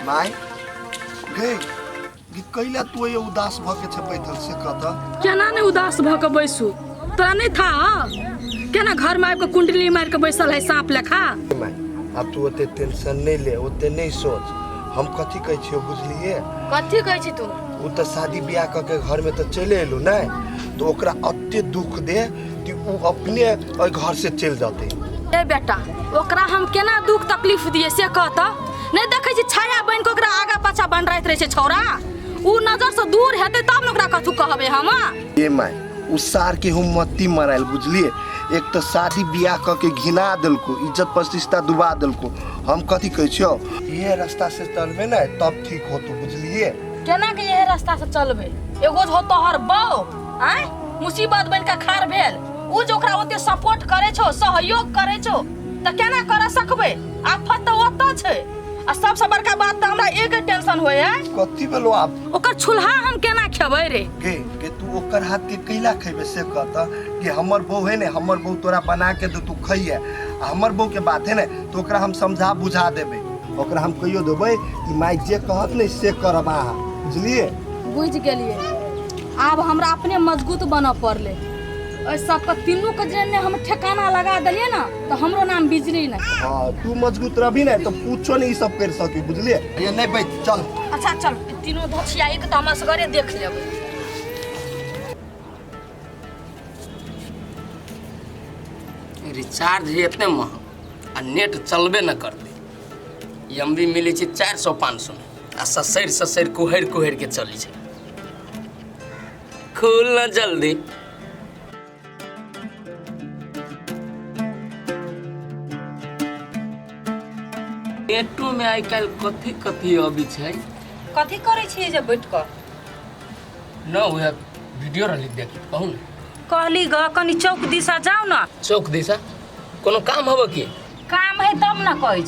My गे कैला तू ये उदास भ के छ बैठल से कत केना नहीं उदास भ के बैसू तोरा नहीं था केना घर में आके कुंडली मार के बैसल है सांप लेखा। माय अब तू ओते टेंशन नहीं ले ओते नहीं सोच हम कथी कहै छियो बुझलिए कथी कहै छी तू उ त शादी ब्याह क के घर में तो चले एलु ना तो ओकरा अत्ते दुख दे कि उ अपने घर से चल जाते। ए बेटा ओकरा हम केना दुख तकलीफ दिए से कहत नहीं देखै छी छाया बन के ओकरा आगा पाछा बन रहत रहे छै छौरा उ नजर से दूर हेतै तब न ओकरा कथु कहबे हम। ए माय उ सार के हम मत्ती मराइल बुझलिए एक तो शादी ब्याह क के घिना देलको इज्जत प्रतिष्ठा डुबा देलको हम कथी कहै छियो ये रास्ता से चलबे ना तब ठीक होतो बुझलिए। केना के ये रास्ता से चलबे एगो हो तोहर बौ आय मुसीबत बन के खार भेल उ जो ओकरा ओते सपोर्ट करे छो सहयोग करे छो त केना कर सकबे आफत त ओत छै आ सबसे बड़का बात त हमरा एक टेंशन होय है कथी भेलो आप ओकर छुलहा हम केना खेबै रे के तू ओकर हाथ के कैला खैबे से कहता कि हमर बहू है ने हमर बहू तोरा बना के दे तू खइए हमर बहू के बात है ने तो ओकरा हम समझा बुझा देबे ओकरा हम कहियो देबे कि माई जे कहत ने से करबा बुझलिए। बुझ गेलिए अब हमरा अपने मजबूत बन पड़ले ओइ सब के तीनों के जने हम ठिकाना लगा देलिए ना तो हमरो नाम बिजली ना। हां तू मजबूत रहबी ना तो पूछो नहीं सब कर सकी बुझलिए ये नहीं बैठ चल अच्छा चल तीनों धछिया एक त हम सगरे देख लेबै। रिचार्ज है इतने महंगा आ नेट चलबे न करते एमबी मिले 400-500 आ ससैर कुहर के चली छै खुल न जल्दी। नेटो में आई काल कथी अभी छै कथी करे छी जे बैठ क न हुए वीडियो रही देखी कहू न कहली ग कनी चौक दिशा जाओ ना चौक दिशा कोनो काम हबो की काम है तब ना कहै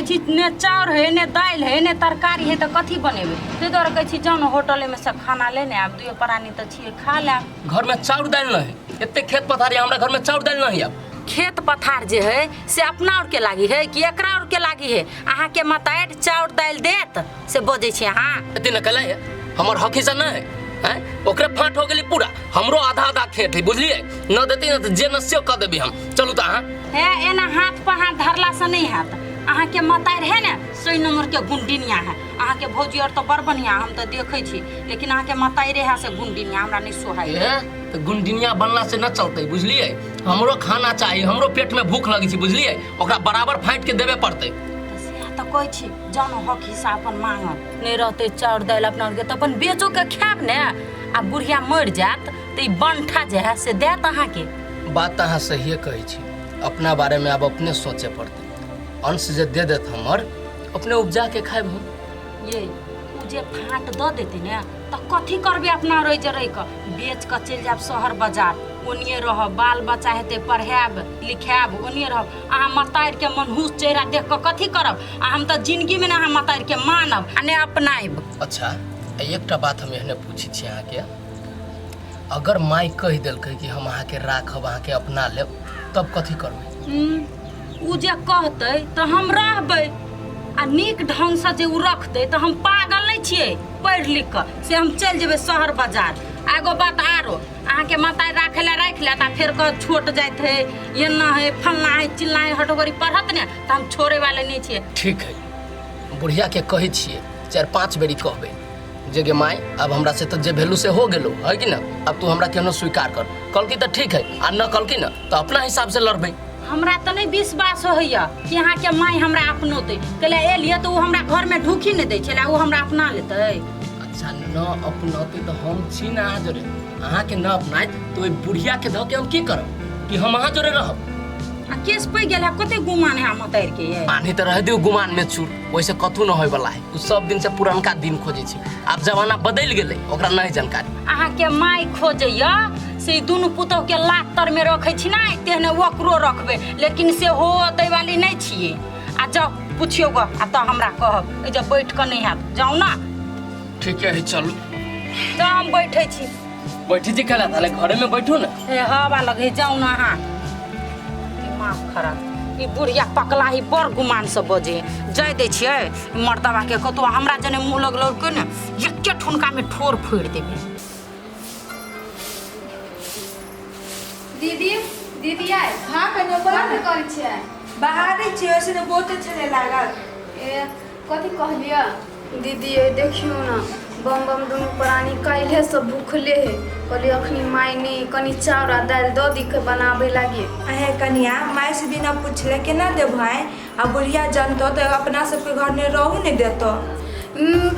छी ने चाउर है ने दाल है ने तरकारी है तो कथी बनेबे ते द्वारा कहै छी जाओ ना होटल में से खाना लेने आब दुए प्राणी त छिए खा ले घर में चाउर दाल न है एते खेत पथारी हमरा घर में चाउर दाल न है। अब खेत पथार जे है से अपना और के लागी है कि एकरा और के लागी है अहाँ के मताएर चाउर दाल देत से बजै छी अहाँ एते न कला है हमर हक हिस्सा न है हैं ओकरे फाट हो गेली पूरा हमरो आधा खेत है बुझलिए न देती न जे नस्यो क देबी हम चलू त अहाँ हे एना हाथ पर हाथ धरला से नहीं हाथ अहाँ के मताएर है ना 100 नंबर के गुंडिनिया है अहाँ के भौजी और तो बड़ बढ़िया हम तो देखै छी लेकिन अहाँ के मताएरे है से गुंडिनिया हमरा नहीं सोहाई है त गुंडिनिया बनला से न चलते बुझलिए हमरो खाना चाहिए हमरो पेट में भूख लगी छी बुझलिए ओकरा बराबर फाइट के देबे पड़ते त कहै छी जानो हक हिस्सा अपन मांग नहीं रहते चाउर दाल अपना के त अपन बेचो के खाब ने आ बुढ़िया मर जात त ई बंठा जे है से देत अहाँ के बात अहाँ सही कहै छी अपना बारे में अब अपने सोचे पड़ते अंश जे दे देत हमर अपने उपजा के खाइब हम ये उ जे फाट द देते ने त कथी करबे अपना रह जरै क बेच क चल जाब शहर बाजार ओनिए रह बाल बच्चा हेते पढ़ाब लिखाब ओनिए रह अहाँ मताएर के मनहूस चेहरा देख क कथी करब आ हम त जिंदगी में ना अहाँ मताएर के मानब आ ने अपनाइब। अच्छा एकटा बात हम एहने पूछी छी अहाँ के अगर माई कह देलकै कि हम अहाँ के राखब अहाँ के अपना लेब तब कथी करबै उ जे कहतै त हम रहबै आ नीक ढंग से जे उ रखतै त हम पागल नहीं छियै पढ़ लिख क से हम चल जेबै शहर बाजार। एगो बात आरो अहाँ के मताएर राखे ला राख ले ता फिर क छोट जाइत है ये ना है फलना है चिल्ला है हटोगरी पढ़त ने त हम छोड़े वाले नहीं छियै। ठीक है बुढ़िया के कहै छियै 4-5 बेरी कहबै जे गे माई अब हमरा से तो जे वैल्यू से हो गेलो है कि ना अब तू हमरा केनो स्वीकार कर कल की तो ठीक है आ न कल की ना तो अपना हिसाब से लड़बै। हमरा त नहीं विश्वास होइया कि अहाँ के माई हमरा अपनोते कले एलिए तो हमरा घर में ढुकी नहीं दै छला उ हमरा अपना लेतै। अच्छा न अपनौते तो हम छी ना अहाँ जोरे अहाँ के न अपनाइत तो बुढ़िया के ध के हम की करब कि हम अहाँ जोरे रहब आ केस पे गेला कते गुमान है मताएर के ये पानी तो रह दियो गुमान में चूर वैसे कथू न होय वाला है उ सब दिन से पुरानका दिन खोजे छी अब जमाना बदल गेलै ओकरा नहीं जानकारी अहाँ के माई खोजैया से दुनु पुतौ के लातर में रखै छी ना तेहने ओकरो रखबे लेकिन से हो दै वाली नहीं छिए आ जाओ पुछियो ग आ त हमरा कहब ए जे बैठ क नहीं हाथ जाऊ ना। ठीक है चलू त हम बैठै छी बैठी जी कला थाले घरे में बैठो ना ए हवा लगे जाऊ ना अहाँ दिमाग खराब ई बुढ़िया पकला ही बड़ गुमान से बजे जाय दै छियै मर्दवा के कतो हमरा जने मुंह लगलो के ने एके ठुनका में ठोर फोड़ देबे। दीदी दीदी आय हाँ कन्या कथी करै छियै? बाहर छियै से बहुत अच्छा लागल। ए कथी कहलियै? दीदी देखियो ना बम बम दुनू प्राणी काल्हे से भूखले है। कहलिए अखनी माय ने कनी चाउर आ दालि दऽ दी के बनाबे लागे। अहे कन्या माय से बिना पूछले केना देब भाई? आ बुढ़िया जनतो तो अपना सबके घर में रहू नहीं देतो।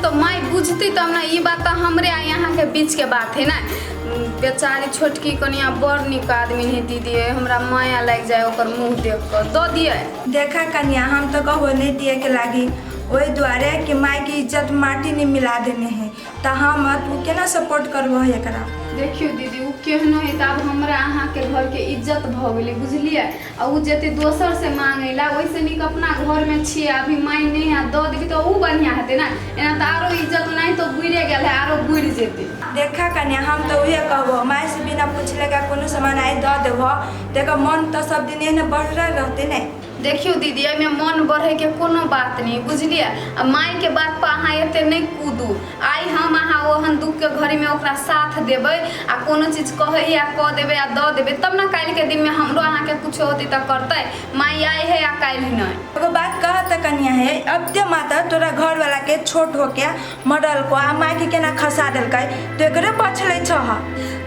तो माय बुझती तब ना, ई बात तो हमरे आ यहाँ के बीच के बात है ना। बेचारी छोटकी कनिया बड़ निक आदमी है दीदी, हमरा माया लग जाए ओकर मुँह देख कर दऽ दिए। देखा कन्या हम तो कहो नहीं दिए के लागी वही द्वारे कि माय की इज्जत माटी ने मिला देने हैं तो हम तू केना सपोर्ट करबो एकरा? देखियो दीदी उ केहनो है तब हमरा अहाँ के घर के इज्जत भ गेलै बुझलिए। आ उ जते दोसर से मांगेला वैसे निक अपना घर में छिए अभी माय नहीं है दऽ देबी तो उ बढ़िया हेते ना। एना तो आरो इज्जत नहीं तो बुइरे गेल है आरो बुइर जेते। देखा कन्या हम तो उहे कहबो माय से बिना पूछले का कोनो सामान आई दऽ देबो देखो मन तो सब दिन एहने बढ़ले रहते नहीं। देखियो दीदी एहिमे मन बढ़े के कोनो बात नहीं बुझलिए। आ माय के बात पर अहाँ एते नहीं कूदू। आई हम अहाँ ओहन दुख के घड़ी में ओकरा साथ देबै आ कोनो चीज कहे या कह देबै आ दऽ देबै तब ना काल्हि के दिन में हमरो अहाँ के कुछ होती तो करते। माय आई है या काल्हि नहीं। एगो बात कहत कन्या है अब ते माता तोरा घर वाला के छोट हो के मरल को आ माय के केना खसा देलकै तो एकरे पछले छह।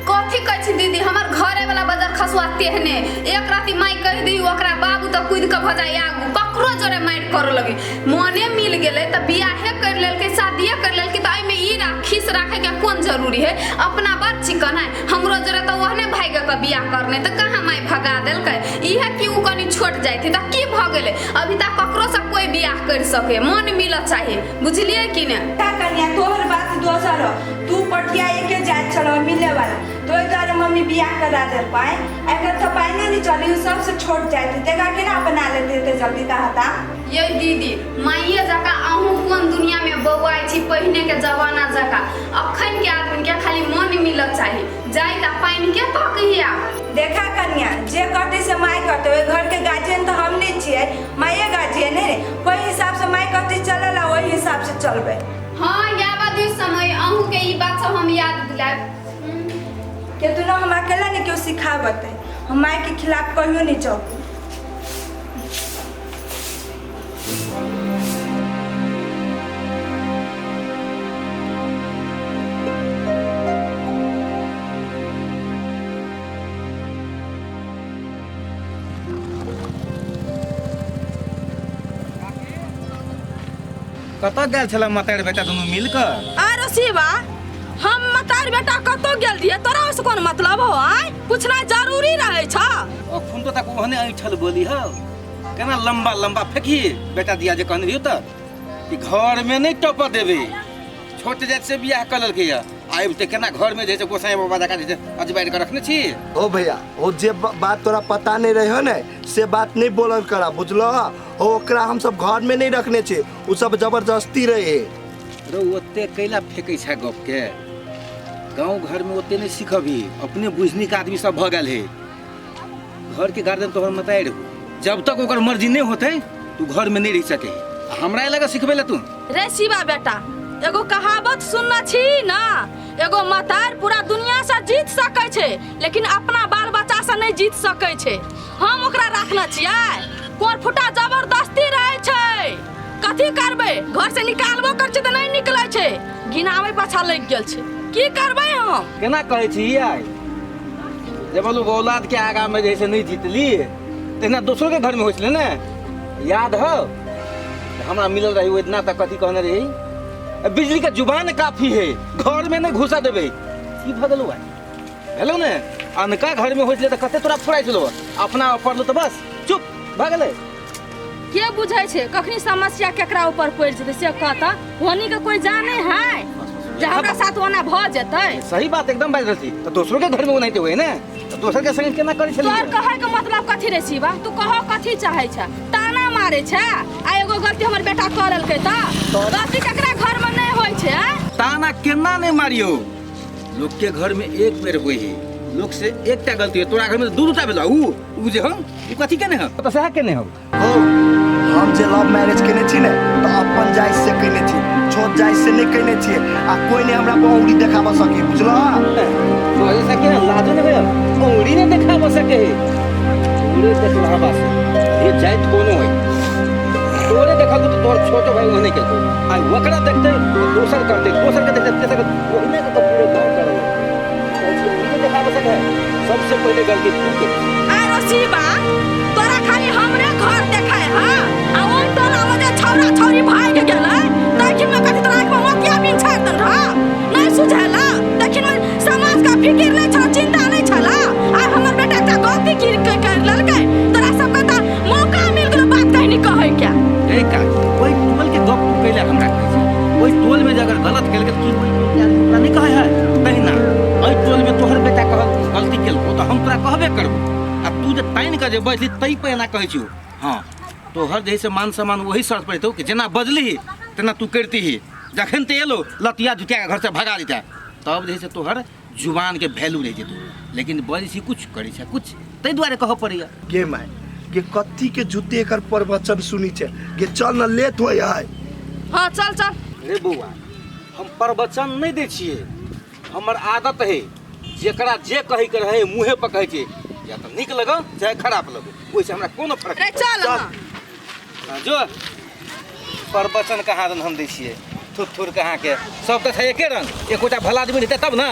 कथी कहै छी दीदी हमर घरे वाला बाजार खसुआते हने एक राती माय कह दी ओकरा बाबू तो कूद के भजाई आगू ककरो जोरे मार कर लगे। मने मिल गेले त बियाहे कर लेलकै शादीए कर लेलकै त एमे ई खीस राखे के कोन जरूरी है? अपना बात चिकन है हमरो जोरे तो ओहने भाई के बियाह करने त कहां माय भगा देलकै। इहे कि उ कनी छोट जाइथि त की भ गेले अभी तक ककरो से कोई बियाह कर सके मन मिल चाहिए बुझलिए कि ने? कन्या तोहर बात दोसर हो तू पटिया एके जात चलो मिले वाला तो तारे मम्मी बियाह करा दे पाए अगर तो पाइने नहीं चली सबसे छोट जाते तेगा के ना अपना लेते थे जल्दी कहता। ये दीदी माइये जका अहूँ कौन दुनिया में बौआई छी पहिने के जमाना जका अखन के आदमी के खाली मन मिलत चाहिए जाई ता पाइन के पकहिया। देखा कन्या जे कटे से माय कटे ओए घर के गार्जियन तो हम नहीं छिए माये गार्जियन है कोई हिसाब से माय कटे चलला वही हिसाब से चलबे। हां याद दिस समय अहूँ के ई बात सब हम याद दिलाए के तू ना हम अकेला नहीं क्यों सिखावत है हम माय के खिलाफ कहियो नहीं चौक। कतऽ गेल छल मतार बेटा दुनू मिलकर? अरे शिवा हम मतार बेटा कतौ गेल दिए तोरा से कोन मतलब हो? आय पूछना जरूरी रहे छ। ओ खून तो तक ओहने ऐठल बोली हो केना लंबा लंबा फेंकी बेटा दिया जे कहने रहियो त कि घर में नहीं टप देबे छोट जात से बियाह कर ललके या आइब ते केना घर में जैसे गोसाई बाबा जका जैसे अजबाइर कर रखने छी। ओ भैया वो जे बात तोरा पता नहीं रहे हो ना से बात नहीं बोलल करा बुझलो। ओकरा हम सब घर में नहीं रखने छे उ सब जबरदस्ती रहे। रो ओते कैला फेकै छै गप के गांव घर में ओते नहीं सिखबी अपने बुझनी के आदमी सब भ गेल है। घर के गार्जियन तोहर मतार जब तक ओकर मर्जी नहीं होते तू घर में नहीं रह सके हमरा लगा सिखबे ला तू। रे शिवा बेटा एगो कहावत सुनना छी ना एगो मतार पूरा दुनिया से जीत सकै छे लेकिन अपना बाल बच्चा से नहीं जीत सकै छे। हम ओकरा रखना छियै कोर फुटा जबरदस्ती रहे छे कथी करबे घर से निकालबो कर छे त नहीं निकलै छे गिनावे पाछा लग गेल छे की करबे हम? केना कहै छी आई जब बोलू औलाद के आगा में जैसे नहीं जीतली तेना दूसरों के घर में होइछले ना याद हो हमरा मिलल रही वो इतना तक कथी कहने रही बिजली का जुबान काफी है घर में नहीं घुसा देबे की भगलू है हेलो ने अनका घर में होइछले त कते तोरा फुराइ छलो अपना पड़लो त बस चुप भगले। के बुझै छे कखनी समस्या केकरा ऊपर पड़ जेते से कहता होनी के कोई जाने है जे हमरा साथ ओना भ जेतै। सही बात एकदम बाज रही तो दूसरों के घर में ओनाइते हुए ना तो दोसर के संग केना करै छली? तोर कहै के मतलब कथी रे शिवा तू कह कथी चाहै छ? ताना मारे छ आ एगो गलती हमर बेटा करलकै त गलती केकरा घर में नहीं होय छै? ताना केना नहीं मारियो लोग के घर में एक बेर होई है लोग से एकटा गलती है तोरा घर में दू-दूटा भेलो ऊ जे हम ऊ कथी केने हम तो सहा केने हम हो हम जे लव मैरिज केने छी ने तो अपन जाय से केने छी छोट जाय से नहीं केने छी आ कोई ने हमरा पर उंगली देखाबा सके बुझलो तो ऐसा के लाजो ने भैया उंगली ने देखाबा सके उंगली देखला बस ये जाइत कोनो है तोरे देखा तो तोर छोटो भाई होने के आ वकरा देखते दोसर करते दोसर के देखते तेसर ओहिने के तो पूरे गांव कर उंगली देखाबा सके सबसे पहले गलती तू के आ रसीबा तोरा खाली हमरे घर देखाय हां आ ओन टोला में जे छौरा छौरी भाग गेलै ताकि में कथि तोरा में मकिया बिन छाड़ दन रहा नहीं सुझाला लेकिन समाज का फिकिर नहीं छ चिंता नहीं छला आ हमर बेटा का गलती की कर ललकै तोरा सब का मौका मिल गेल बात कहनी कहै क्या ए का कोई टोल के गप तू कैला हमरा कहै छै ओई टोल में जे अगर गलत केल के तू हमरा नहीं कहै है कहीं ना ओई टोल में तोहर बेटा कहल गलती केलको तो हम तोरा कहबे करबो आ तू जे टाइन के जे बजली तई पे ना कहै छी हां तोहर जैसे मान सम्मान वही शर्त पर तो कि जेना बजली तेना तू करती ही जखन ते एलो लतिया जुटिया के घर से भगा देता तब जैसे तोहर जुबान के वैल्यू रह जेतौ लेकिन बजै छी कुछ करै छै कुछ तै दुआरे कहऽ पड़ैया गे माय गे कत्ती के जूते एकर प्रवचन सुनी छै गे चल न लेट होय है हां चल चल रे बौआ हम प्रवचन नहीं दै छियै हमर आदत है जेकरा जे कहि के रहे मुंहे पर कहै छै या तो नीक लगो चाहे खराब लगो ओइसे हमरा कोनो फर्क रे चल नहीं जो प्रवचन कहाँ दन हम दै छियै थुर थुर कहाँ के सब तो छै एके रंग एकोटा भला आदमी रहतै तब ना